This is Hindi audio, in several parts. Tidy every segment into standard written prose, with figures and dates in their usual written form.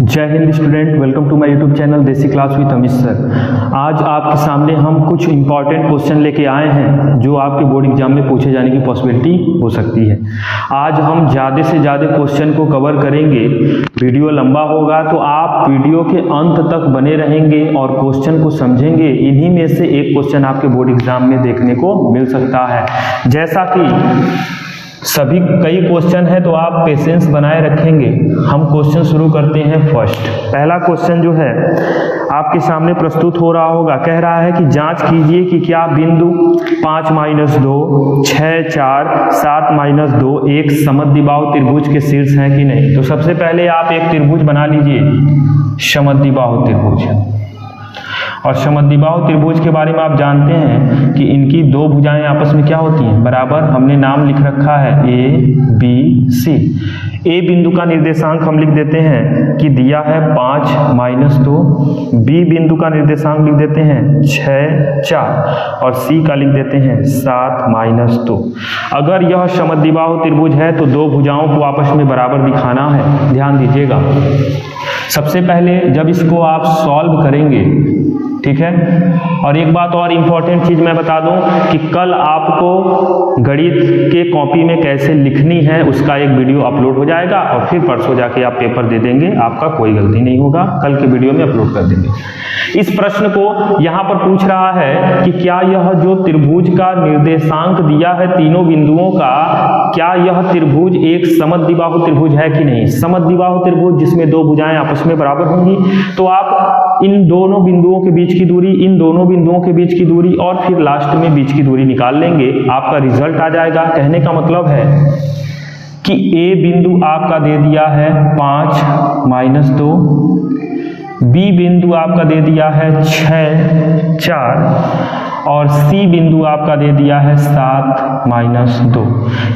जय हिंद student, welcome to my YouTube channel Desi class with Amit sir. आज आपके सामने हम कुछ इंपॉर्टेंट क्वेश्चन लेके आए हैं जो आपके बोर्ड एग्जाम में पूछे जाने की पॉसिबिलिटी हो सकती है। आज हम ज़्यादा से ज़्यादा क्वेश्चन को कवर करेंगे। वीडियो लंबा होगा तो आप वीडियो के अंत तक बने रहेंगे और क्वेश्चन को समझेंगे। इन्हीं में से एक क्वेश्चन आपके बोर्ड एग्जाम में देखने को मिल सकता है। जैसा कि सभी कई क्वेश्चन है तो आप पेशेंस बनाए रखेंगे। हम क्वेश्चन शुरू करते हैं। फर्स्ट पहला क्वेश्चन जो है आपके सामने प्रस्तुत हो रहा होगा। कह रहा है कि जांच कीजिए कि क्या बिंदु 5 - 2, 6, 4, 7 - 2 एक समद्विबाहु त्रिभुज के शीर्ष है कि नहीं। तो सबसे पहले आप एक त्रिभुज बना लीजिए, समद्विबाहु त्रिभुज। और समद्विबाहु त्रिभुज के बारे में आप जानते हैं कि इनकी दो भुजाएं आपस में क्या होती हैं, बराबर। हमने नाम लिख रखा है ABC। ए बिंदु का निर्देशांक हम लिख देते हैं कि दिया है 5 - 2। बी बिंदु का निर्देशांक लिख देते हैं 6, 4 और सी का लिख देते हैं 7 - 2। अगर यह समद्विबाहु त्रिभुज है तो दो भुजाओं को आपस में बराबर दिखाना है। ध्यान दीजिएगा। सबसे पहले जब इसको आप सॉल्व करेंगे, ठीक है। और एक बात और इम्पॉर्टेंट चीज मैं बता दूं कि कल आपको गणित के कॉपी में कैसे लिखनी है उसका एक वीडियो अपलोड हो जाएगा और फिर परसों जाके आप पेपर दे देंगे। आपका कोई गलती नहीं होगा, कल के वीडियो में अपलोड कर देंगे। इस प्रश्न को यहाँ पर पूछ रहा है कि क्या यह जो त्रिभुज का निर्देशांक दिया है तीनों बिंदुओं का, क्या यह त्रिभुज एक समद्विबाहु त्रिभुज है कि नहीं। समद्विबाहु त्रिभुज जिसमें दो भुजाएं आपस में बराबर होंगी। तो आप इन दोनों बिंदुओं के बीच की दूरी, इन दोनों बिंदुओं के बीच की दूरी और फिर लास्ट में बीच की दूरी निकाल लेंगे, आपका रिजल्ट आ जाएगा। कहने का मतलब है कि ए बिंदु आपका दे दिया है 5 - 2, बी बिंदु आपका दे दिया है 6, 4 और सी बिंदु आपका दे दिया है 7 - 2।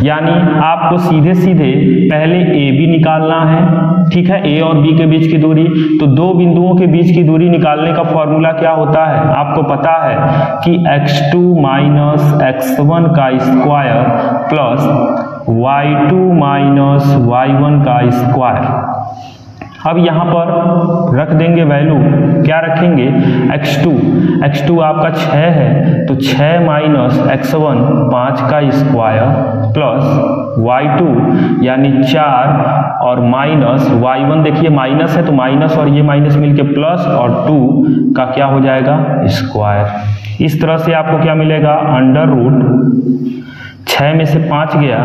यानी आपको सीधे सीधे पहले ए बी निकालना है, ठीक है। ए और बी के बीच की दूरी, तो दो बिंदुओं के बीच की दूरी निकालने का फॉर्मूला क्या होता है, आपको पता है कि x2 - x1 का स्क्वायर प्लस y2 - y1 का स्क्वायर। अब यहाँ पर रख देंगे वैल्यू, क्या रखेंगे, x2 आपका 6 है तो 6 - x1 5 का स्क्वायर प्लस y2 यानी 4 और माइनस y1, देखिए माइनस है तो माइनस और ये माइनस मिलके प्लस और 2 का क्या हो जाएगा, स्क्वायर। इस तरह से आपको क्या मिलेगा, अंडर रूट 6 में से 5 गया,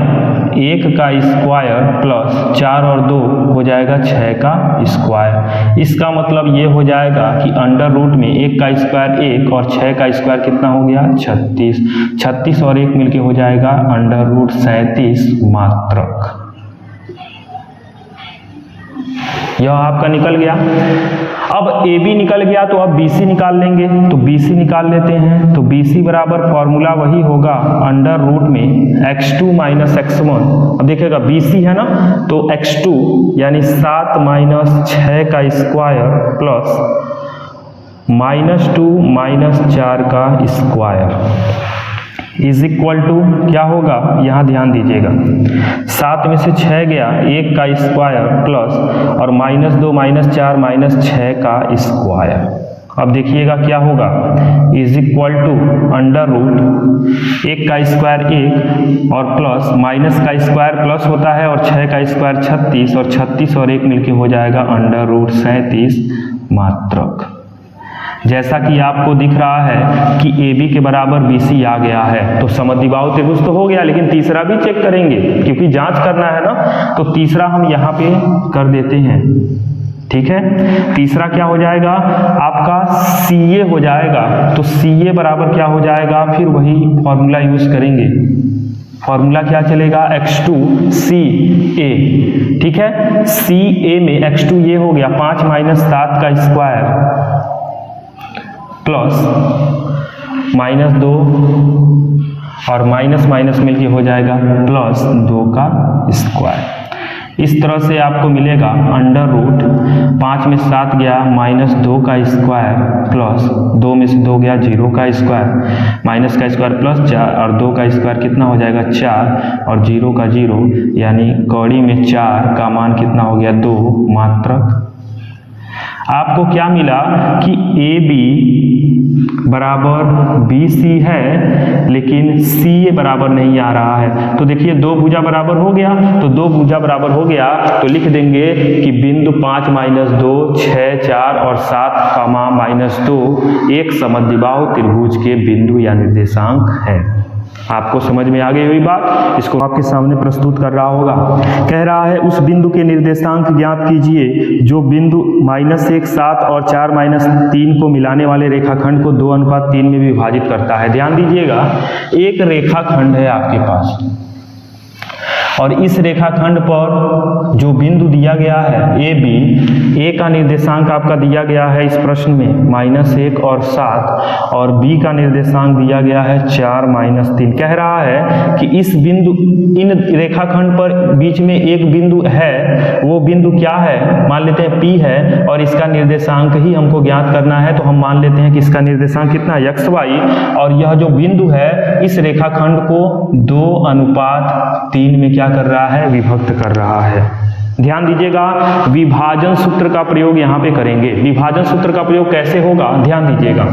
1 का स्क्वायर प्लस 4 और 2 हो जाएगा 6 का स्क्वायर। इसका मतलब ये हो जाएगा कि अंडर रूट में 1 का स्क्वायर 1 और 6 का स्क्वायर कितना हो गया, 36। 36 और 1 मिलके हो जाएगा अंडर रूट 37 मात्रक। यह आपका निकल गया। अब ए बी निकल गया तो अब बी सी निकाल लेंगे। तो बी सी निकाल लेते हैं। तो बी सी बराबर फॉर्मूला वही होगा अंडर रूट में x2 - x1। अब देखिएगा बी सी है ना, तो x2 यानी 7 - 6 का स्क्वायर प्लस -2 - 4 का स्क्वायर इज इक्वल टू क्या होगा, यहाँ ध्यान दीजिएगा। 7 में से 6 गया, 1 का स्क्वायर प्लस और -2 - 4 - 6 का स्क्वायर। अब देखिएगा क्या होगा, is equal to under root 1 का स्क्वायर 1 और प्लस माइनस का स्क्वायर प्लस होता है और 6 का स्क्वायर 36 और 36 और 1 मिलके हो जाएगा अंडर रूट 37 मात्रक। जैसा कि आपको दिख रहा है कि ए बी के बराबर बी सी आ गया है। तो समद्विबाहु त्रिभुज तो हो गया, लेकिन तीसरा भी चेक करेंगे क्योंकि जांच करना है ना। तो तीसरा हम यहाँ पे कर देते हैं, ठीक है। तीसरा क्या हो जाएगा आपका, सी ए हो जाएगा। तो सी ए बराबर क्या हो जाएगा, फिर वही फॉर्मूला यूज करेंगे। फॉर्मूला क्या चलेगा, x2 सी ए, ठीक है। सी ए में x2 ये हो गया 5 - 7 का स्क्वायर प्लस -2 और माइनस मिलके हो जाएगा प्लस 2 का स्क्वायर। इस तरह से आपको मिलेगा अंडर रूट 5 में 7 गया -2 का स्क्वायर प्लस 2 में से 2 गया 0 का स्क्वायर, माइनस का स्क्वायर प्लस 4 और 2 का स्क्वायर कितना हो जाएगा 4 और 0 का 0, यानी कौड़ी में 4 का मान कितना हो गया 2 मात्रक। आपको क्या मिला कि ए बी बराबर बी सी है, लेकिन सी ए बराबर नहीं आ रहा है। तो देखिए दो भुजा बराबर हो गया, तो दो भुजा बराबर हो गया तो लिख देंगे कि बिंदु 5 - 2 6 4 और 7 -2 एक समद्विबाहु त्रिभुज के बिंदु या निर्देशांक है। आपको समझ में आ गई हुई बात, इसको आपके सामने प्रस्तुत कर रहा होगा। कह रहा है उस बिंदु के निर्देशांक ज्ञात कीजिए जो बिंदु -1 7 और 4 - 3 को मिलाने वाले रेखाखंड को 2:3 में विभाजित करता है। ध्यान दीजिएगा, एक रेखाखंड है आपके पास और इस रेखाखंड पर जो बिंदु दिया गया है ए बी, ए का निर्देशांक आपका दिया गया है इस प्रश्न में -1 और 7 और बी का निर्देशांक दिया गया है 4 - 3। कह रहा है कि इस बिंदु, इन रेखाखंड पर बीच में एक बिंदु है, वो बिंदु क्या है, मान लेते हैं P है और इसका निर्देशांक ही हमको ज्ञात करना है। तो हम मान लेते हैं कि इसका निर्देशांक कितना है XY, और यह जो बिंदु है इस रेखाखंड को 2:3 में क्या कर रहा है, विभक्त कर रहा है। ध्यान दीजिएगा, विभाजन सूत्र का प्रयोग यहां पे करेंगे। विभाजन सूत्र का प्रयोग कैसे होगा, ध्यान दीजिएगा।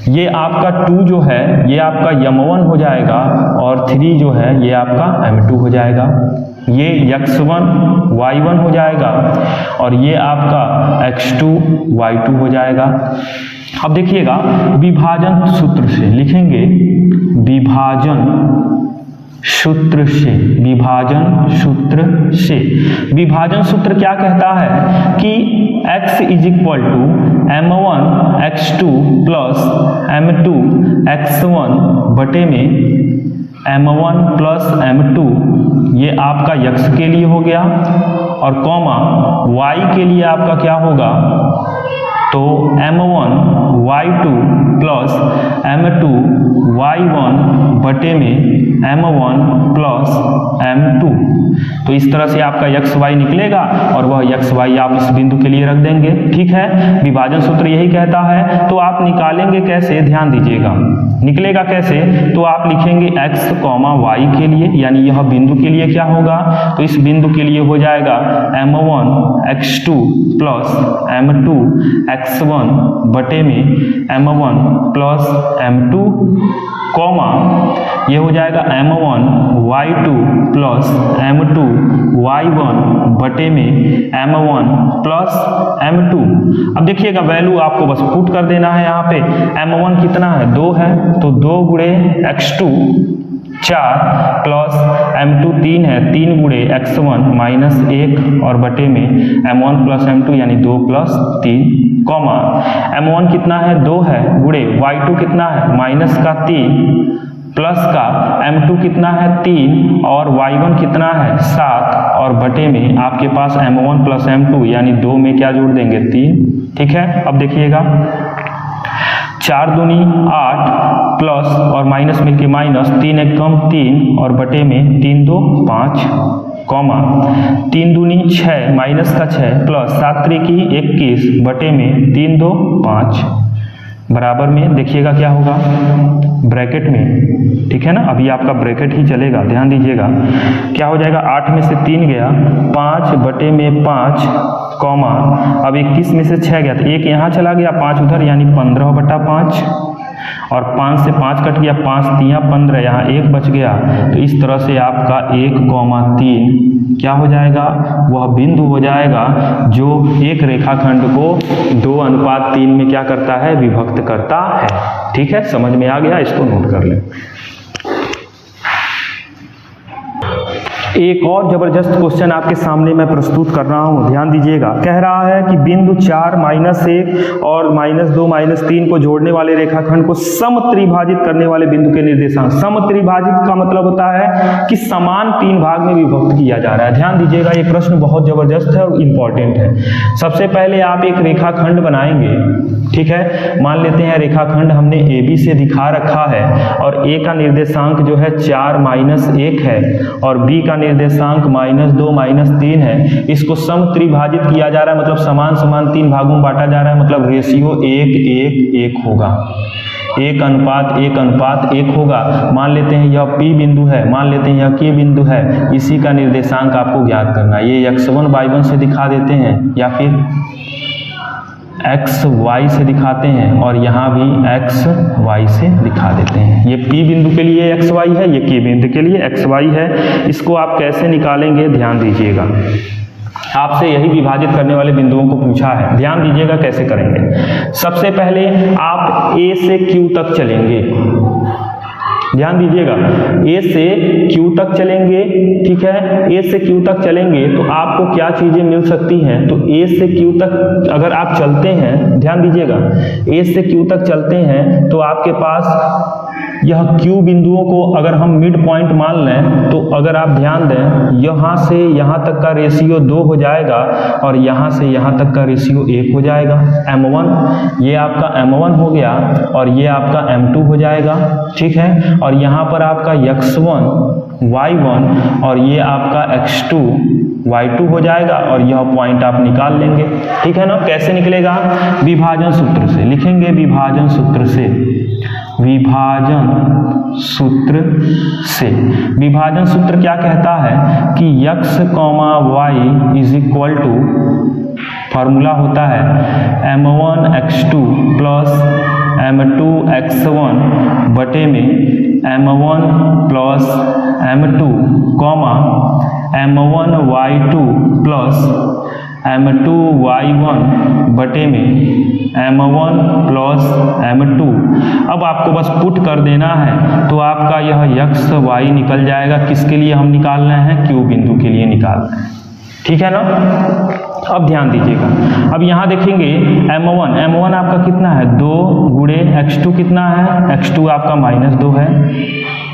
ये आपका 2 जो है ये आपका M1 हो जाएगा और 3 जो है ये आपका M2 हो जाएगा। ये X1 Y1 हो जाएगा और ये आपका X2 Y2 हो जाएगा। अब देखिएगा, विभाजन सूत्र से लिखेंगे, विभाजन सूत्र से, विभाजन सूत्र से। विभाजन सूत्र क्या कहता है कि x = M1 X2 + M2 X1 बटे में M1 + M2, ये आपका x के लिए हो गया, और कॉमा y के लिए आपका क्या होगा, तो M1 Y2 + M2 Y1 बटे में M1 + M2। तो इस तरह से आपका XY निकलेगा और वह XY आप इस बिंदु के लिए रख देंगे। ठीक है, विभाजन सूत्र यही कहता है। तो आप निकालेंगे कैसे, ध्यान दीजिएगा, निकलेगा कैसे, तो आप लिखेंगे x, y के लिए, यानी यह बिंदु के लिए क्या होगा, तो इस बिंदु के लिए हो जाएगा M1 X2 + M2 X1 बटे में M1 + M2, कॉमा ये हो जाएगा M1 Y2 + M2 Y1 बटे में M1 + M2। अब देखिएगा, वैल्यू आपको बस पुट कर देना है। यहाँ पे M1 कितना है, 2 है, तो 2 × X2 4 + M2 3 है, 3 × X1 -1 और बटे में M1 + M2 यानी 2 + 3, कॉमा M1 कितना है, 2 है, गुणे Y2 कितना है, -3 प्लस का M2 कितना है, 3 और Y1 कितना है, 7 और बटे में आपके पास M1 + M2 यानी 2 में क्या जोड़ देंगे, 3। ठीक है, अब देखिएगा, 4 दूनी 8 प्लस और माइनस मिलके माइनस, 3 1 कम 3 और बटे में 3 2 5, कॉमा 3 दूनी 6 माइनस का 6 प्लस 7 3 21 बटे में 3 2 5 बराबर में देखिएगा क्या होगा, ब्रैकेट में। ठीक है ना, अभी आपका ब्रैकेट ही चलेगा, ध्यान दीजिएगा। क्या हो जाएगा, 8 में से 3 गया, 5 बटे में 5, कॉमा अब 21 में से 6 गया तो 1 यहाँ चला गया, 5 उधर, यानी 15/5 और 5 से 5 कट गया, 5 3 15, यहाँ 1 बच गया। तो इस तरह से आपका 1,3 क्या हो जाएगा, वह बिंदु हो जाएगा जो एक रेखाखंड को 2:3 में क्या करता है, विभक्त करता है। ठीक है, समझ में आ गया, इसको नोट कर लें। एक और जबरदस्त क्वेश्चन आपके सामने मैं प्रस्तुत कर रहा हूं, ध्यान दीजिएगा। कह रहा है कि बिंदु 4 -1 और -2 -3 को जोड़ने वाले रेखाखंड को समत्रिभाजित करने वाले बिंदु के निर्देशांक। समत्रिभाजित का मतलब होता है कि समान 3 भाग में विभक्त किया जा रहा है। ध्यान दीजिएगा, ये प्रश्न बहुत जबरदस्त है और इंपॉर्टेंट है। सबसे पहले आप एक रेखाखंड बनाएंगे, ठीक है, मान लेते हैं रेखाखंड हमने AB से दिखा रखा है और A का निर्देशांक जो है 4 -1 है और B का निर्देशांक -2 -3 है। इसको समत्रिभाजित किया जा रहा है, मतलब समान समान 3 भागों में बांटा जा रहा है, मतलब रेशियो 1 1 1 होगा, 1:1 होगा। मान लेते हैं यह P बिंदु है, मान लेते हैं यह K बिंदु है, इसी का निर्देशांक आपको ज्ञात करना है। ये X1 Y1 से दिखा देते हैं या फिर एक्स वाई से दिखाते हैं और यहाँ भी एक्स वाई से दिखा देते हैं। ये P बिंदु के लिए एक्स वाई है, ये Q बिंदु के लिए एक्स वाई है। इसको आप कैसे निकालेंगे ध्यान दीजिएगा, आपसे यही विभाजित करने वाले बिंदुओं को पूछा है, ध्यान दीजिएगा कैसे करेंगे। सबसे पहले आप A से Q तक चलेंगे, ध्यान दीजिएगा, A से Q तक चलेंगे, ठीक है। A से Q तक चलेंगे तो आपको क्या चीजें मिल सकती हैं, तो A से Q तक अगर आप चलते हैं, ध्यान दीजिएगा, A से Q तक चलते हैं तो आपके पास यह Q बिंदुओं को अगर हम मिड पॉइंट मान लें तो अगर आप ध्यान दें, यहाँ से यहाँ तक का रेशियो 2 हो जाएगा और यहाँ से यहाँ तक का रेशियो 1 हो जाएगा। M1 ये आपका M1 हो गया और ये आपका M2 हो जाएगा, ठीक है। और यहाँ पर आपका X1 Y1 और ये आपका X2 Y2 हो जाएगा और यह पॉइंट आप निकाल लेंगे, ठीक है ना। कैसे निकलेगा, विभाजन सूत्र से लिखेंगे, विभाजन सूत्र से, विभाजन सूत्र से। विभाजन सूत्र क्या कहता है कि x, y is equal to, formula होता है m1 x2 plus m2 x1 बटे में m1 plus m2 m1 y2 plus m2 y1 बटे में m1 प्लस m2। अब आपको बस पुट कर देना है तो आपका यह x y निकल जाएगा। किसके लिए हम निकाल रहे हैं, Q बिंदु के लिए निकाल रहे हैं, ठीक है ना। अब ध्यान दीजिएगा, अब यहाँ देखेंगे m1 आपका कितना है, 2 गुणे x2 कितना है, x2 आपका -2 है,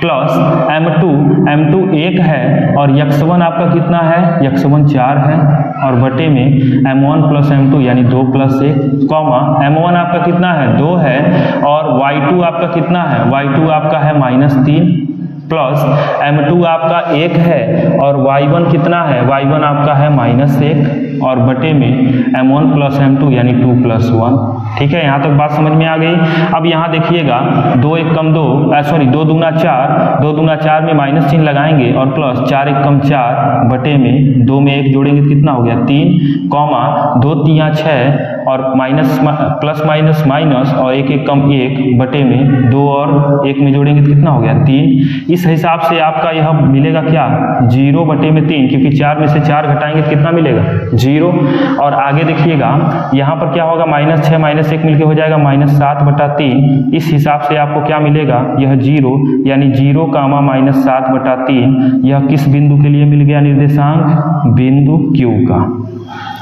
प्लस m2 1 है और x1 आपका कितना है, x1 4 है और बटे में m1 प्लस m2 यानी 2 प्लस 1, m1 आपका कितना है, 2 है और y2 आपका कितना है, y2 आपका है -3 प्लस m2 आपका 1 है और y1 कितना है, y1 आपका है -1 और बटे में m1 प्लस m2 यानी 2 प्लस 1, ठीक है। यहाँ तक बात समझ में आ गई। अब यहाँ देखिएगा 2 1 कम 2 2 दूना 4, 2 दूना 4 में माइनस चिन्ह लगाएंगे और प्लस 4 1 कम 4 बटे में 2 में 1 जोड़ेंगे कितना हो गया 3, 2 3 6 और माइनस प्लस माइनस माइनस और 1 1 कम 1 बटे में 2 और 1 में जोड़ेंगे तो कितना हो गया 3। इस हिसाब से आपका यह मिलेगा क्या, 0 बटे में 3, क्योंकि 4 में से 4 घटाएंगे तो कितना मिलेगा 0। और आगे देखिएगा यहाँ पर क्या होगा, -6 -1 मिलके हो जाएगा -7 बटा 3। इस हिसाब से आपको क्या मिलेगा, यह 0 यानी 0, -7 बटा 3 यह किस बिंदु के लिए मिल गया निर्देशांक, बिंदु Q का।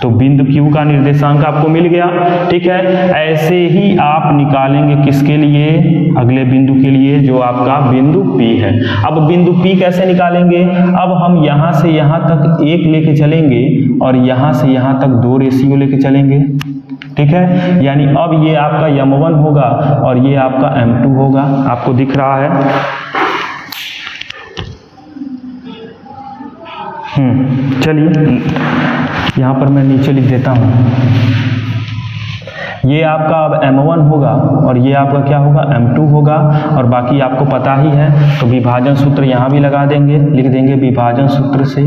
तो बिंदु Q का निर्देशांक आपको मिल गया, ठीक है। ऐसे ही आप निकालेंगे किसके लिए, अगले बिंदु के लिए जो आपका बिंदु P है। अब बिंदु P कैसे निकालेंगे, अब हम यहाँ से यहाँ तक 1 लेके चलेंगे और यहाँ से यहाँ तक 2 रेशियो लेके चलेंगे, ठीक है। यानी अब ये आपका m1 होगा और ये आपका m2 होगा, आपको दिख रहा है। चलिए यहाँ पर मैं नीचे लिख देता हूँ, ये आपका अब m1 होगा और ये आपका क्या होगा, m2 होगा और बाकी आपको पता ही है। तो विभाजन सूत्र यहाँ भी लगा देंगे, लिख देंगे विभाजन सूत्र से,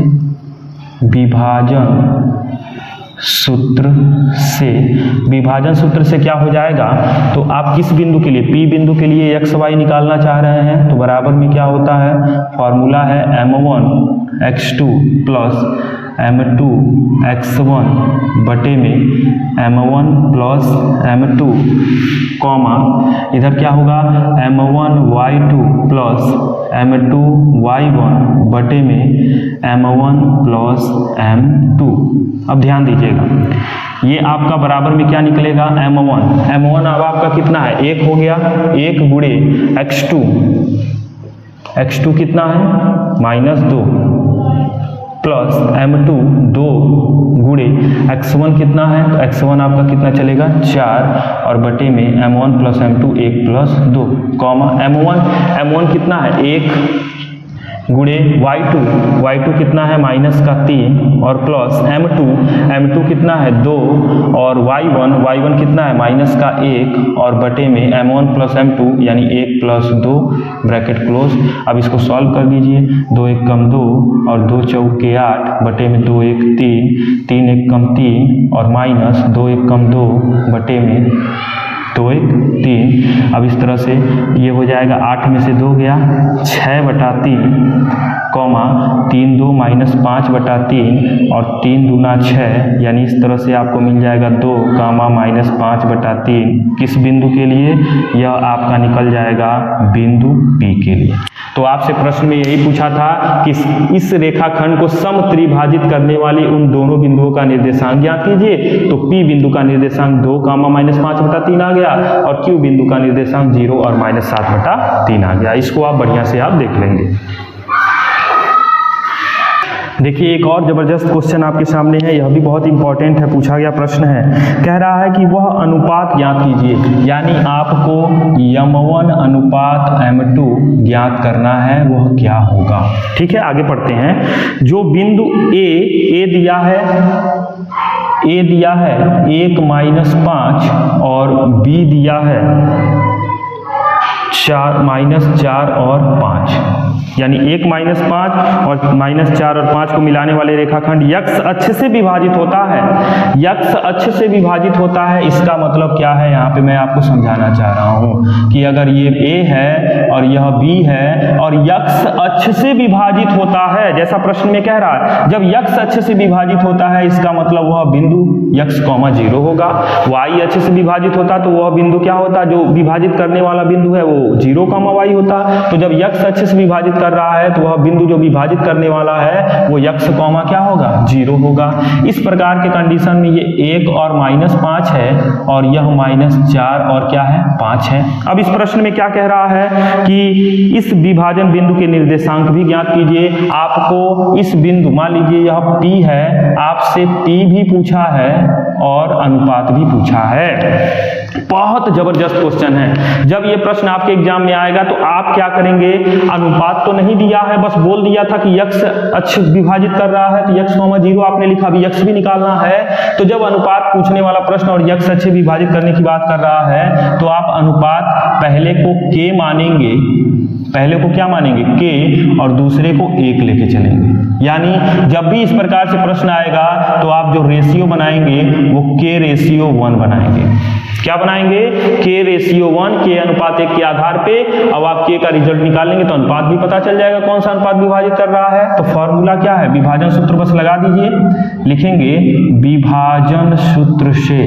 विभाजन सूत्र से क्या हो जाएगा, तो आप किस बिंदु के लिए, P बिंदु के लिए x y निकालना चाह रहे हैं तो बराबर में क्या होता है, फॉर्मूला है m1 x2 plus m2 x1 बटे में m1 प्लस m2 इधर क्या होगा m1 y2 plus m2 y1 बटे में m1 प्लस m2। अब ध्यान दीजिएगा, ये आपका बराबर में क्या निकलेगा, m1 अब आपका कितना है, 1 हो गया, 1 गुणे x2 कितना है -2 प्लस m2 2 गुणे x1 कितना है, तो x1 आपका कितना चलेगा 4 और बटे में m1 plus m2 1 plus 2 m1 कितना है 1, गुणे y2 कितना है माइनस का 3 और प्लस m2 कितना है 2 और y1 कितना है माइनस का 1 और बटे में m1 प्लस m2 यानी 1 प्लस 2 ब्रैकेट क्लोज। अब इसको सॉल्व कर दीजिए, 2 1 कम 2 और 2 चौके 8 बटे में 2 1 3, 3 1 कम 3 और माइनस 2 1 कम 2 बटे में 2 1 3। अब इस तरह से ये हो जाएगा 8 में से 2 गया 6/3 कॉमा 3 2 माइनस 5/3 और 3 दूना 6, यानी इस तरह से आपको मिल जाएगा 2 कामा माइनस 5/3। किस बिंदु के लिए? यह आपका निकल जाएगा बिंदु P के लिए। तो आपसे प्रश्न में यही पूछा था कि इस रेखाखंड को समत्रिभाजित करने वाली उन दोनों बिंदुओं का निर्देशांक ज्ञात कीजिए। तो P बिंदु का निर्देशांक 2 कामा माइनस 5/3 आ गया और Q बिंदु का निर्देशांक 0 और माइनस 7/3 आ गया। इसको आप बढ़िया से आप देख लेंगे। देखिए एक और जबरदस्त क्वेश्चन आपके सामने है, यह भी बहुत इंपॉर्टेंट है, पूछा गया प्रश्न है। कह रहा है कि वह अनुपात ज्ञात कीजिए, यानी आपको m1 अनुपात m2 ज्ञात करना है, वह क्या होगा। ठीक है, आगे पढ़ते हैं। जो बिंदु A दिया है 1 माइनस 5 और B दिया है 4 माइनस 4 और 5, यानी 1 माइनस 5 और माइनस 4 और 5 को मिलाने वाले रेखाखंड x अक्ष से विभाजित होता है। x अक्ष से विभाजित होता है, इसका मतलब क्या है? यहाँ पे मैं आपको समझाना चाह रहा हूँ कि अगर ये A है और यह B है और x अक्ष से विभाजित होता है, जैसा प्रश्न में कह रहा है, जब x अक्ष से विभाजित होता है इसका मतलब वह बिंदु x, 0 होगा। y अक्ष से विभाजित होता तो वह बिंदु क्या होता? जो विभाजित करने वाला बिंदु है वो 0, y होता। तो जब x अक्ष से विभाजित कर रहा है तो वह बिंदु जो विभाजित करने वाला है वो x, क्या होगा? 0 होगा। इस प्रकार के कंडीशन में ये 1 और माइनस 5 है और यह माइनस 4 और क्या है? 5 है। अब इस प्रश्न में क्या कह रहा है कि इस विभाजन बिंदु के निर्देशांक भी ज्ञात कीजिए। आपको इस बिंदु, मान लीजिए यह P है, आपसे P भी पूछा है और अनुपात भी पूछा है। बहुत जबरदस्त क्वेश्चन है। जब ये प्रश्न आपके एग्जाम में आएगा तो आप क्या करेंगे? अनुपात तो नहीं दिया है, बस बोल दिया था कि x अक्ष विभाजित कर रहा है तो x, 0 आपने लिखा, अभी x भी निकालना है। तो जब अनुपात पूछने वाला प्रश्न और x अक्ष विभाजित करने की बात कर रहा है तो आप अनुपात पहले को k मानेंगे, पहले को क्या मानेंगे? k, और दूसरे को 1 लेके चलेंगे। यानी जब भी इस प्रकार से प्रश्न आएगा तो आप जो रेशियो बनाएंगे वो k/1 बनाएंगे। क्या बनाएंगे? k/1, k अनुपात 1 के आधार पे। अब आप k का रिजल्ट निकालेंगे तो अनुपात भी पता चल जाएगा कौन सा अनुपात विभाजित कर रहा है। तो फॉर्मूला क्या है? विभाजन सूत्र बस लगा दीजिए, लिखेंगे विभाजन सूत्र से,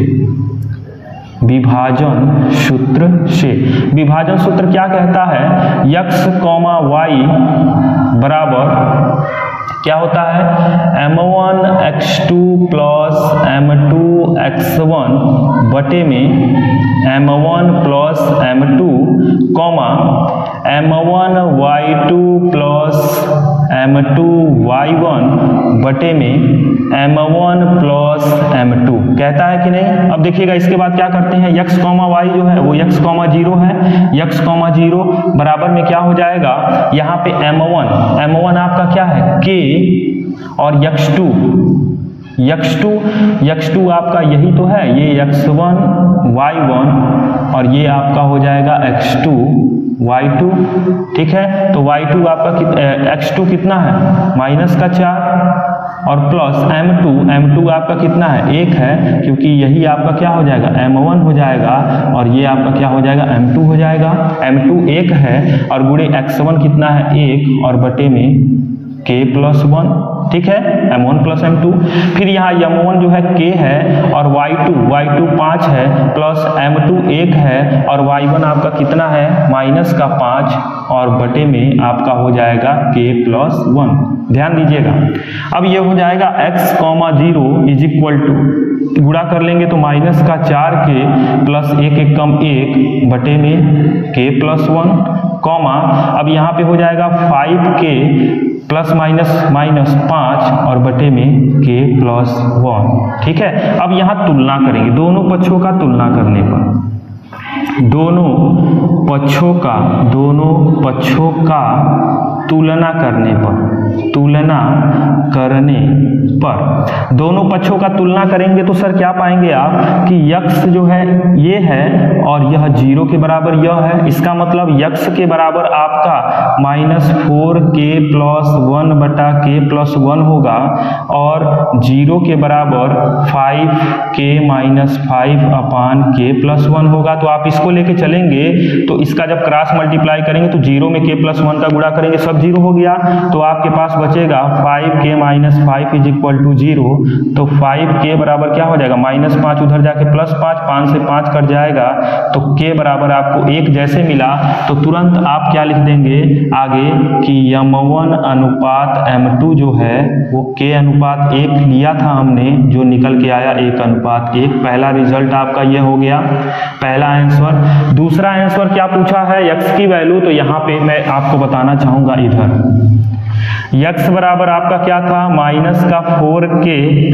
विभाजन सूत्र क्या कहता है? x, y बराबर क्या होता है? m1x2 प्लस m2x1 बटे में m1 plus m2 comma m1y2 plus m2y1 बटे में m1 प्लस m2 कहता है कि नहीं। अब देखिएगा इसके बाद क्या करते हैं, x, y जो है वो x, 0 है, x, 0 बराबर में क्या हो जाएगा? यहाँ पे m1 आपका क्या है? k और x2 आपका यही तो है, ये x1 y1 और ये आपका हो जाएगा x2 y2। ठीक है, तो y2 आपका x2 कितना है? माइनस का 4 और प्लस m2 आपका कितना है? 1 है, क्योंकि यही आपका क्या हो जाएगा? m1 हो जाएगा और ये आपका क्या हो जाएगा? m2 हो जाएगा। m2 1 है और गुणे x1 कितना है? 1 और बटे में k+1। ठीक है, m1 प्लस m2। फिर यहाँ m1 जो है k है और y2 5 है प्लस m2 1 है और y1 आपका कितना है? माइनस का 5 और बटे में आपका हो जाएगा k+1। ध्यान दीजिएगा। अब ये हो जाएगा x, 0 इज इक्वल टू, गुणा कर लेंगे तो माइनस का 4k प्लस 1 1 कम 1 बटे में k+1 कॉमा, अब यहाँ पे हो जाएगा 5k प्लस माइनस 5 और बटे में k+1। ठीक है, अब यहाँ तुलना करेंगे, दोनों पक्षों का तुलना करने पर, दोनों पक्षों का तुलना करने पर दोनों पक्षों का तुलना करेंगे तो सर क्या पाएंगे आप कि यक्स जो है ये है और यह 0 के बराबर यह है। इसका मतलब यक्स के बराबर आपका -4k + 1 बटा k + 1 होगा और 0 के बराबर 5k - 5 अपान k + 1 होगा। तो आप इसको लेके चलेंगे तो इसका जब क्रॉस मल्टीप्लाई करेंगे तो 0 में k + 1 का गुणा करेंगे, सब 0 हो गया। तो आपके पास बचेगा 5k - 5 = 0। तो 5k बराबर क्या हो जाएगा, -5 उधर जाके +5, 5 से 5 कट जाएगा तो k बराबर आपको 1 जैसे मिला तो तुरंत आप क्या लिख देंगे आगे कि m1 अनुपात m2 जो है वो k अनुपात 1 लिया था हमने, जो निकल के आया 1 अनुपात 1। पहला रिजल्ट आपका ये हो गया, पहला आंसर। दूसरा आंसर क्या पूछा है, x की वैल्यू, तो यहाँ पे मैं आपको बताना चाहूंगा इधर x बराबर आपका क्या था, -4k +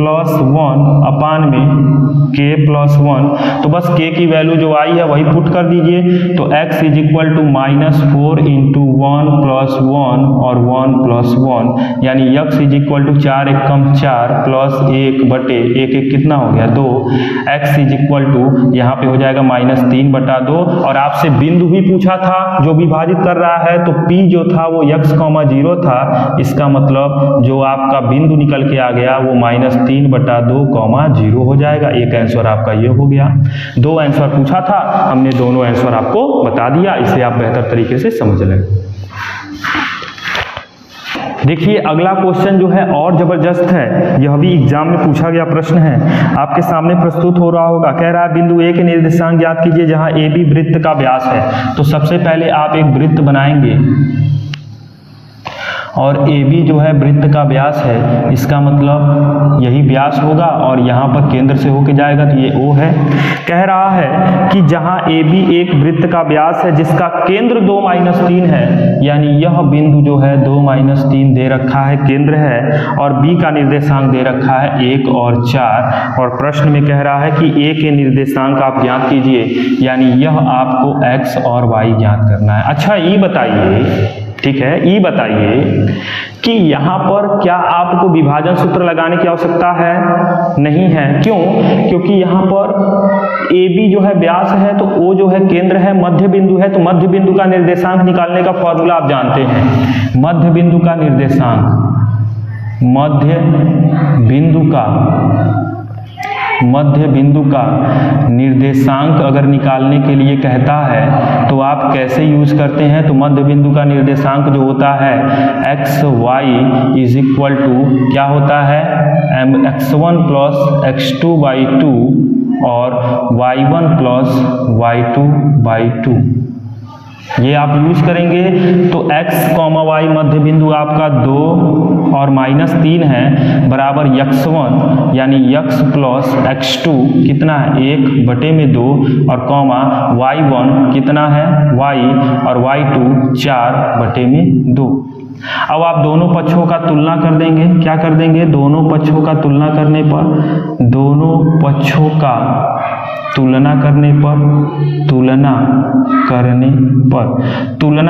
1 अपान में k + 1। तो बस k की वैल्यू जो आई है वही पुट कर दीजिए। तो x = -4 × 1 + 1 और 1 + 1 यानी x = 4 × 4 + 1 बटे 1 कितना हो गया 2। x यहाँ पे हो जाएगा -3/2 और आपसे बिंदु भी पूछा था जो विभाजित कर रहा है, तो p जो था वो x, 0 था। इसका मतलब जो आपका बिंदु निकल के आ गया वो -3/2, 0 हो जाएगा। एक आंसर आपका ये हो गया। 2 आंसर पूछा था, हमने दोनों आंसर आपको बता दिया, इसे आप बेहतर तरीके से समझ लें। देखिए अगला क्वेश्चन जो है और जबरदस्त है, यह भी एग्जाम में पूछा गया प्रश्न है, आपके सामने प्रस्तुत हो रहा होगा। कह रहा है बिंदु ए के निर्देशांक ज्ञात कीजिए जहां ए बी वृत्त का व्यास है। तो सबसे पहले आप एक वृत्त बनाएंगे और ए बी जो है वृत्त का व्यास है, इसका मतलब यही व्यास होगा और यहाँ पर केंद्र से होके जाएगा तो ये O है। कह रहा है कि जहाँ ए बी एक वृत्त का व्यास है जिसका केंद्र 2 - 3 है, यानी यह बिंदु जो है 2 - 3 दे रखा है, केंद्र है, और बी का निर्देशांक दे रखा है 1 और 4। और प्रश्न में कह रहा है कि ए के निर्देशांक आप ज्ञात कीजिए, यानी यह आपको x और y ज्ञात करना है। अच्छा ये बताइए, ठीक है, ये बताइए कि यहाँ पर क्या आपको विभाजन सूत्र लगाने की आवश्यकता है? नहीं है। क्यों? क्योंकि यहाँ पर ए बी जो है व्यास है तो O जो है केंद्र है, मध्य बिंदु है, तो मध्य बिंदु का निर्देशांक निकालने का फॉर्मूला आप जानते हैं। मध्य बिंदु का निर्देशांक, मध्य बिंदु का निर्देशांक अगर निकालने के लिए कहता है तो आप कैसे यूज करते हैं? तो मध्य बिंदु का निर्देशांक जो होता है x y = क्या होता है, x1 + x2/2 और y1 + y2/2। ये आप यूज करेंगे तो x, y मध्य बिंदु आपका 2 और -3 है बराबर x1 यानी x + x2 कितना है 1/2 और y1 कितना है y और y2 4/2। अब आप दोनों पक्षों का तुलना कर देंगे। क्या कर देंगे? दोनों पक्षों का तुलना करने पर, दोनों पक्षों का तुलना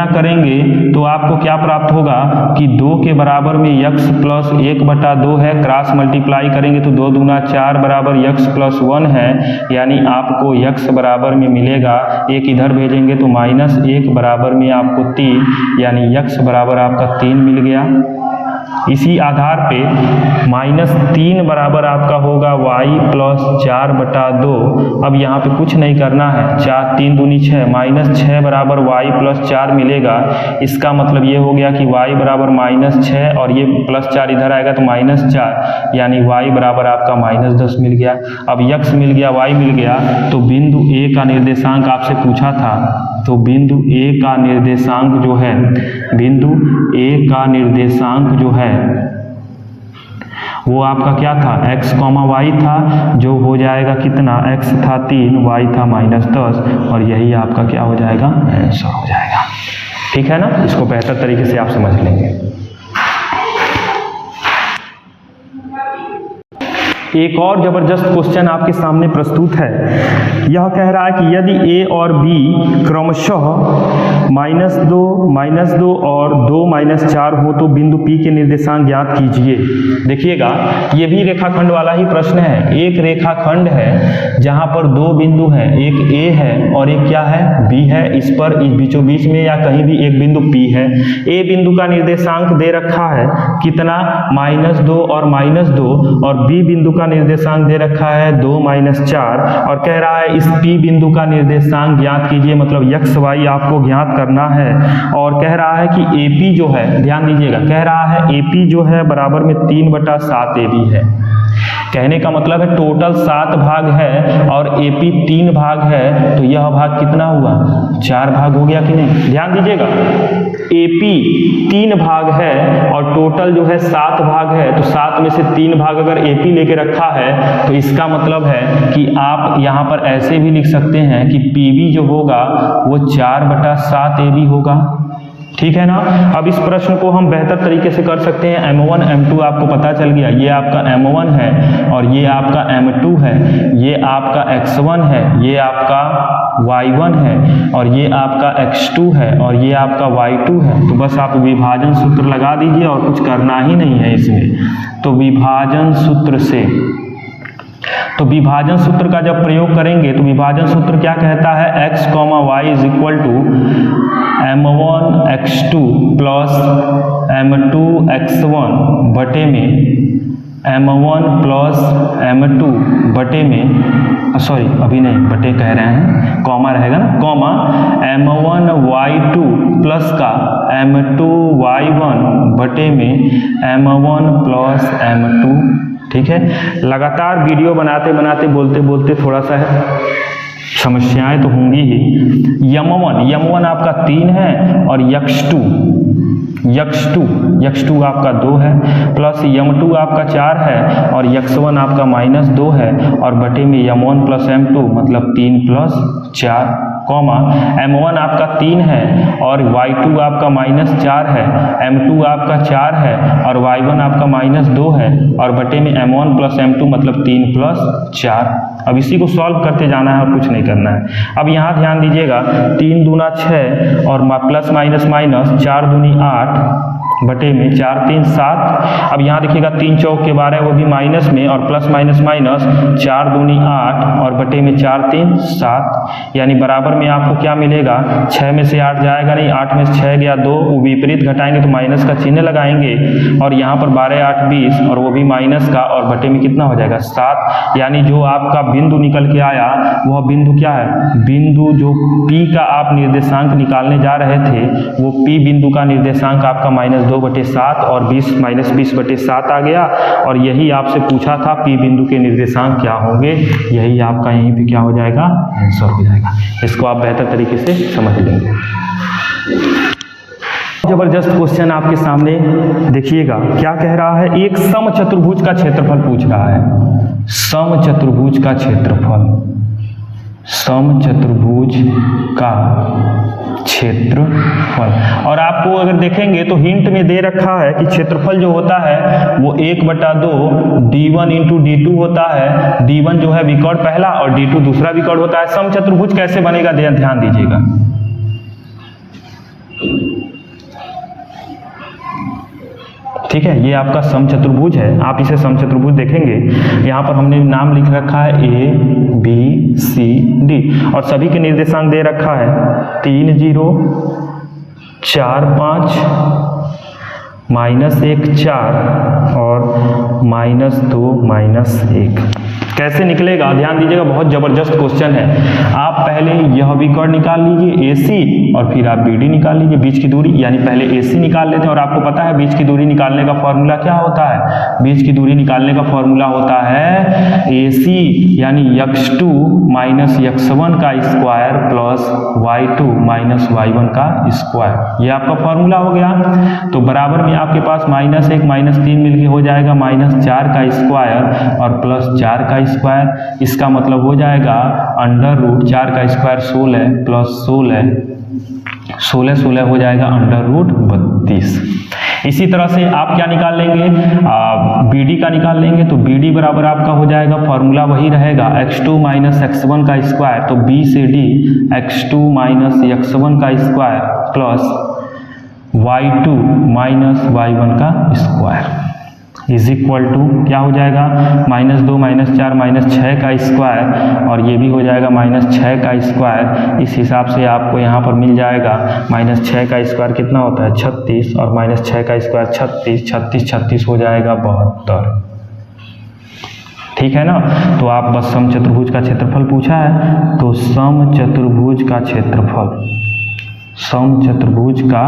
करेंगे तो आपको क्या प्राप्त होगा कि 2 के बराबर में x + 1/2 है, क्रॉस मल्टीप्लाई करेंगे तो 2 दूना 4 बराबर x + 1 है, यानी आपको x बराबर में मिलेगा, एक इधर भेजेंगे तो -1 बराबर में आपको 3, यानी x बराबर आपका 3 मिल गया। इसी आधार पे -3 बराबर आपका होगा y + 4/2। अब यहाँ पे कुछ नहीं करना है, 4 3 दूनी 6, -6 बराबर y + 4 मिलेगा। इसका मतलब ये हो गया कि y बराबर -6 और ये +4 इधर आएगा तो -4, यानी y बराबर आपका -10 मिल गया। अब x मिल गया, y मिल गया, तो बिंदु A का निर्देशांक आपसे पूछा था, तो बिंदु A का निर्देशांक जो है, बिंदु A का निर्देशांक जो है वो आपका क्या था, x, y था, जो हो जाएगा कितना, x था 3, y था -10 और यही आपका क्या हो जाएगा, आंसर हो जाएगा। ठीक है ना? इसको बेहतर तरीके से आप समझ लेंगे। एक और जबरदस्त क्वेश्चन आपके सामने प्रस्तुत है। यह कह रहा है कि यदि A और B क्रमशः -2 और 2 - 4 हो तो बिंदु P के निर्देशांक ज्ञात कीजिए। देखिएगा ये भी रेखाखंड वाला ही प्रश्न है। एक रेखाखंड है जहां पर दो बिंदु हैं, एक A है और एक क्या है, B है। इस पर इस बीचों बीच में या कहीं भी एक बिंदु P है। A बिंदु का निर्देशांक दे रखा है कितना, -2 और -2, और B बिंदु का निर्देशांक दे रखा है 2 - 4, और कह रहा है इस P बिंदु का निर्देशांक ज्ञात कीजिए, मतलब x y आपको ज्ञात करना है। और कह रहा है कि AP जो है, ध्यान दीजिएगा, कह रहा है AP जो है बराबर में 3/7 AB है। कहने का मतलब है टोटल 7 भाग है और AP 3 भाग है, तो यह भाग कितना हुआ, 4 भाग हो गया कि नहीं। ध्यान दीजिएगा AP 3 भाग है और टोटल जो है 7 भाग है, तो 7 में से 3 भाग अगर AP लेके रखा है तो इसका मतलब है कि आप यहाँ पर ऐसे भी लिख सकते हैं कि PB जो होगा वो 4/7 AB होगा। ठीक है ना। अब इस प्रश्न को हम बेहतर तरीके से कर सकते हैं। M1 M2 आपको पता चल गया, ये आपका M1 है और ये आपका M2 है, ये आपका X1 है, ये आपका Y1 है और ये आपका X2 है और ये आपका Y2 है। तो बस आप विभाजन सूत्र लगा दीजिए और कुछ करना ही नहीं है इसमें। तो विभाजन सूत्र से, तो विभाजन सूत्र का जब प्रयोग करेंगे तो विभाजन सूत्र क्या कहता है, x, y is equal to M1 X2 plus M2 X1 बटे में M1 प्लस M2 बटे में, सॉरी अभी नहीं बटे कह रहे हैं, कॉमा रहेगा ना, कॉमा M1 Y2 प्लस का M2 Y1 बटे में M1 प्लस M2। ठीक है। लगातार वीडियो बनाते बनाते बोलते बोलते थोड़ा सा समस्याएं तो होंगी ही। यम1 आपका 3 है और x2 आपका 2 है, प्लस यम2 आपका 4 है और x1 आपका -2 है, और बटे में यम1 प्लस M2 मतलब 3 + 4, कॉमा M1 आपका 3 है और Y2 आपका -4 है, M2 आपका 4 है और Y1 आपका -2 है, और बटे में M1 प्लस M2 मतलब 3 + 4। अब इसी को सॉल्व करते जाना है और कुछ नहीं करना है। अब यहाँ ध्यान दीजिएगा 3 दूना 6 और प्लस माइनस 4 दूनी 8 बटे में 4 3 7। अब यहाँ देखिएगा 3 चौक के 12 वो भी माइनस में और प्लस माइनस 4 दूनी 8 और बटे में 4 3 7, यानी बराबर में आपको क्या मिलेगा, 6 में से 8 जाएगा नहीं, 8 में से 6 गया 2, वो विपरीत घटाएंगे तो माइनस का चिन्ह लगाएंगे, और यहाँ पर 12 8 20 और वो भी माइनस का, और बटे में कितना हो जाएगा 7। यानी जो आपका बिंदु निकल के आया वह बिंदु क्या है, बिंदु जो P का आप निर्देशांक निकालने जा रहे थे वो P बिंदु का निर्देशांक आपका -2/7 और 20 आ गया, और यही आपसे पूछा था P बिंदु के निर्देशांक क्या होंगे, यही आपका यहीं पे क्या हो जाएगा, आंसर हो जाएगा। इसको आप बेहतर तरीके से समझ लेंगे। जबरदस्त क्वेश्चन आपके सामने देखिएगा, क्या कह रहा है, एक समचतुर्भुज का क्षेत्रफल पूछ रहा है। समचतुर्भुज का क्षेत्रफल, समचतुर्भुज का क्षेत्रफल, और आपको अगर देखेंगे तो हिंट में दे रखा है कि क्षेत्रफल जो होता है वो 1/2 D1 × D2 होता है। D1 जो है विकर्ण पहला और D2 दूसरा विकर्ण होता है। समचतुर्भुज कैसे बनेगा, ध्यान दीजिएगा। ठीक है, ये आपका समचतुर्भुज है, आप इसे समचतुर्भुज देखेंगे। यहाँ पर हमने नाम लिख रखा है A B C D और सभी के निर्देशांक दे रखा है 3 0 4 5 -1 4 और -2 -1। कैसे निकलेगा, ध्यान दीजिएगा, बहुत जबरदस्त क्वेश्चन है। आप पहले यह विकर्ण निकाल लीजिए AC और फिर आप BD निकाल लीजिए, बीच की दूरी, यानी पहले AC निकाल लेते हैं। और आपको पता है बीच की दूरी निकालने का फॉर्मूला क्या होता है, बीच की दूरी निकालने का फॉर्मूला होता है AC यानी x2 - x1 का स्क्वायर प्लस y2 - y1 का स्क्वायर, ये आपका फॉर्मूला हो गया। तो बराबर में आपके पास -1 -3 मिलके हो जाएगा -4 का स्क्वायर और प्लस 4 का स्क्वायर। इसका मतलब हो जाएगा √4 का स्क्वायर 16 प्लस 16 हो जाएगा √32। इसी तरह से आप क्या निकाल लेंगे, BD का निकाल लेंगे। तो BD बराबर आपका हो जाएगा, फॉर्मूला वही रहेगा x2 माइनस x1 का स्क्वायर। तो B से D x2 माइनस x1 का square plus y2 minus y1 का स्क्वायर इज इक्वल टू क्या हो जाएगा, -2 -4 -6 का स्क्वायर, और ये भी हो जाएगा -6 का स्क्वायर। इस हिसाब से आपको यहाँ पर मिल जाएगा -6 का स्क्वायर कितना होता है 36, और -6 का स्क्वायर 36, 36 36 हो जाएगा 72। ठीक है ना। तो आप बस समचतुर्भुज का क्षेत्रफल पूछा है, तो समचतुर्भुज का क्षेत्रफल, समचतुर्भुज का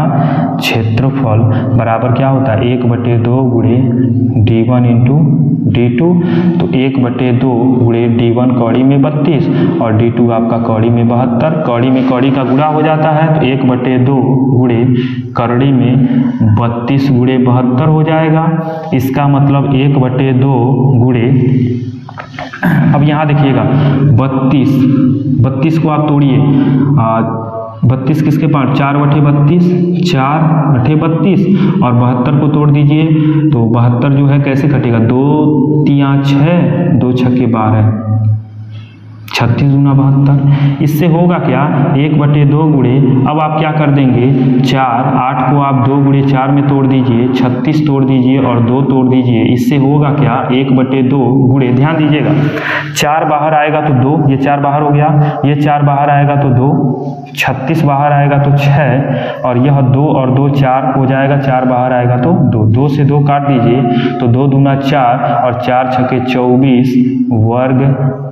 क्षेत्रफल बराबर क्या होता है 1/2 गुणे D1 इंटू D2। तो 1/2 गुणे D1 कौड़ी में 32 और D2 आपका कौड़ी में 72। कौड़ी में कौड़ी का गुणा हो जाता है, तो 1/2 गुणे कौड़ी में 32 गुणे 72 हो जाएगा। इसका मतलब 1/2 गुणे, अब यहाँ देखिएगा 32 को आप तोड़िए, 32 किसके पार्ट 4/32, 4/32 और 72 को तोड़ दीजिए। तो 72 जो है कैसे कटेगा, 2 3 6, 2 6 12, 36 गुना 72। इससे होगा क्या 1/2 गुणे, अब आप क्या कर देंगे 4, 8 को आप 2 गुणे 4 में तोड़ दीजिए, 36 तोड़ दीजिए और 2 तोड़ दीजिए। इससे होगा क्या 1/2 गुणे, ध्यान दीजिएगा 4 बाहर आएगा तो 2, ये 4 बाहर हो गया, ये 4 बाहर आएगा तो 2, 36 बाहर आएगा तो 6, और यह 2 और 2 4 हो जाएगा, 4 बाहर आएगा तो 2, 2 से 2 काट दीजिए, तो 2 दूना 4 और 4 छके 24 वर्ग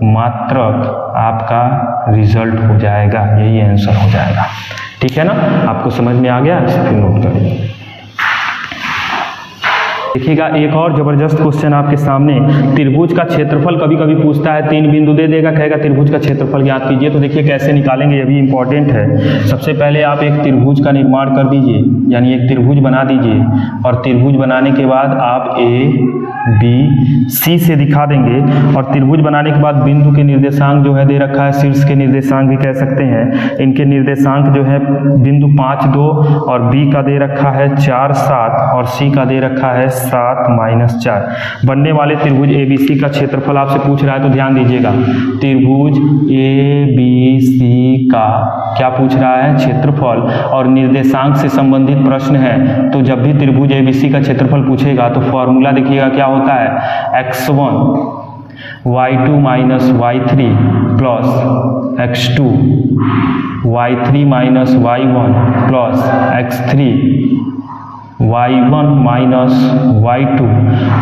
मात्रक आपका रिजल्ट हो जाएगा, यही आंसर हो जाएगा। ठीक है ना, आपको समझ में आ गया, इसे फिर नोट करिए। देखिएगा एक और जबरदस्त क्वेश्चन आपके सामने, त्रिभुज का क्षेत्रफल कभी कभी पूछता है, 3 बिंदु दे देगा, कहेगा त्रिभुज का क्षेत्रफल ज्ञात कीजिए। तो देखिए कैसे निकालेंगे, ये भी इंपॉर्टेंट है। सबसे पहले आप एक त्रिभुज का निर्माण कर दीजिए, यानी एक त्रिभुज बना दीजिए, और त्रिभुज बनाने के बाद आप A B C से दिखा देंगे, और त्रिभुज बनाने के बाद बिंदु के निर्देशांक जो है दे रखा है, शीर्ष के निर्देशांक भी कह सकते हैं। इनके निर्देशांक जो है बिंदु 5 2 और B का दे रखा है 4 7 और C का दे रखा है 7 -4। बनने वाले त्रिभुज ABC का क्षेत्रफल आपसे पूछ रहा है, तो ध्यान दीजिएगा त्रिभुज ABC का क्या पूछ रहा है क्षेत्रफल, और निर्देशांक से संबंधित प्रश्न है। तो जब भी त्रिभुज ABC का क्षेत्रफल पूछेगा तो फॉर्मूला देखिएगा क्या होता है, x1 y2 minus y3 plus x2 y3 minus y1 plus x3 y1 minus y2,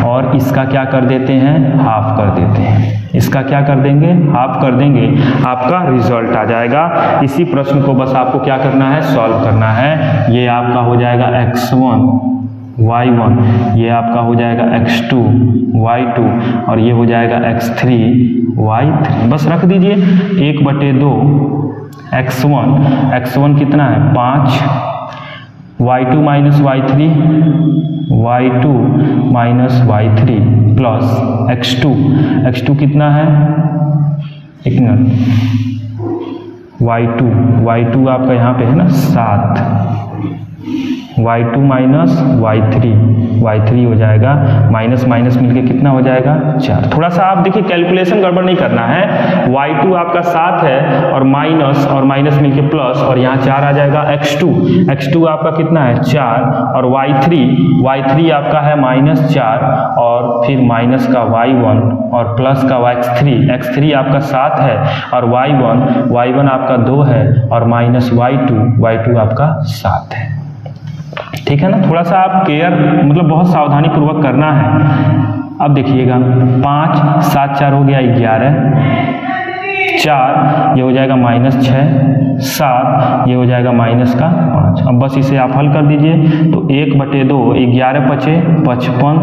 और इसका क्या कर देते हैं, हाफ कर देते हैं। इसका क्या कर देंगे, हाफ कर देंगे, आपका रिजल्ट आ जाएगा। इसी प्रश्न को बस आपको क्या करना है, सॉल्व करना है। ये आपका हो जाएगा x1 y1, ये आपका हो जाएगा x2 y2, और ये हो जाएगा x3 y3। बस रख दीजिए 1/2 x1 कितना है 5, y2 minus y3 y3 plus x2 कितना है, एक मिनट, y2 आपका यहाँ पे है ना 7, y2 माइनस y3 हो जाएगा, माइनस माइनस मिलके कितना हो जाएगा 4। थोड़ा सा आप देखिए कैलकुलेशन गड़बड़ नहीं करना है, y2 आपका 7 है और माइनस मिलके प्लस, और यहाँ 4 आ जाएगा। x2 आपका कितना है 4, और y3 आपका है -4, और फिर माइनस का y1 और प्लस का x3 आपका 7 है, और y1 आपका 2 है, और माइनस y2 आपका 7 है। ठीक है ना, थोड़ा सा आप केयर मतलब बहुत सावधानी पूर्वक करना है। अब देखिएगा 5 7 4 हो गया 11, 4 ये हो जाएगा -6, 7 ये हो जाएगा -5। अब बस इसे आप हल कर दीजिए, तो 1/2 11 बचे 55,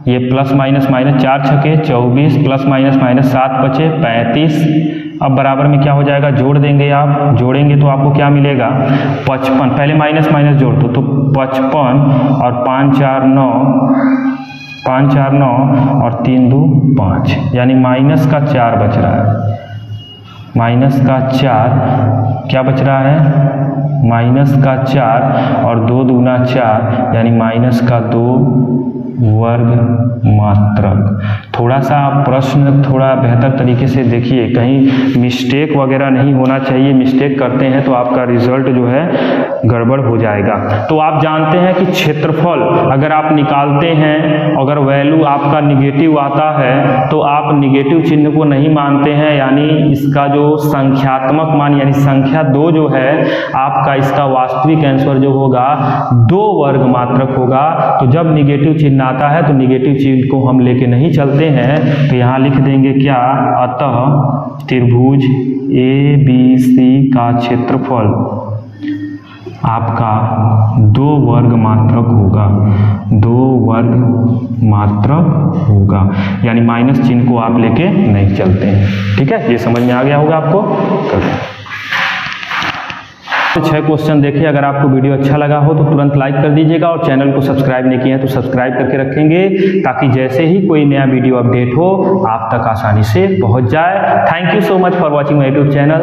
ये प्लस माइनस 4 छके 24 प्लस माइनस 7 बचे 35। अब बराबर में क्या हो जाएगा, जोड़ देंगे, आप जोड़ेंगे तो आपको क्या मिलेगा 55, पहले माइनस जोड़ दो, तो 55 और 5 4 9 और 3 2 5, यानी -4 बच रहा है, -4 क्या बच रहा है माइनस का 4 और 2 दूना 4 यानी माइनस का 2 वर्ग मात्रक। थोड़ा सा प्रश्न थोड़ा बेहतर तरीके से देखिए, कहीं मिस्टेक वगैरह नहीं होना चाहिए। मिस्टेक करते हैं तो आपका रिजल्ट जो है गड़बड़ हो जाएगा। तो आप जानते हैं कि क्षेत्रफल अगर आप निकालते हैं, अगर वैल्यू आपका निगेटिव आता है तो आप निगेटिव चिन्ह को नहीं मानते हैं, यानी इसका जो संख्यात्मक मान यानी संख्या 2 जो है आपका, इसका वास्तविक आंसर जो होगा 2 वर्ग मात्रक होगा। तो जब निगेटिव चिन्ह आता है तो निगेटिव चिन्ह को हम लेके नहीं चलते हैं, तो यहाँ लिख देंगे क्या, अतः त्रिभुज ABC का क्षेत्रफल आपका 2 वर्ग मात्रक होगा, 2 वर्ग मात्रक होगा, यानी माइनस चिन्ह को आप लेके नहीं चलते हैं। ठीक है, ये समझ में आ गया होगा आपको। 6 क्वेश्चन देखिए। अगर आपको वीडियो अच्छा लगा हो तो तुरंत लाइक कर दीजिएगा और चैनल को सब्सक्राइब नहीं किया है तो सब्सक्राइब करके रखेंगे, ताकि जैसे ही कोई नया वीडियो अपडेट हो आप तक आसानी से पहुंच जाए। Thank you so much for watching my YouTube channel.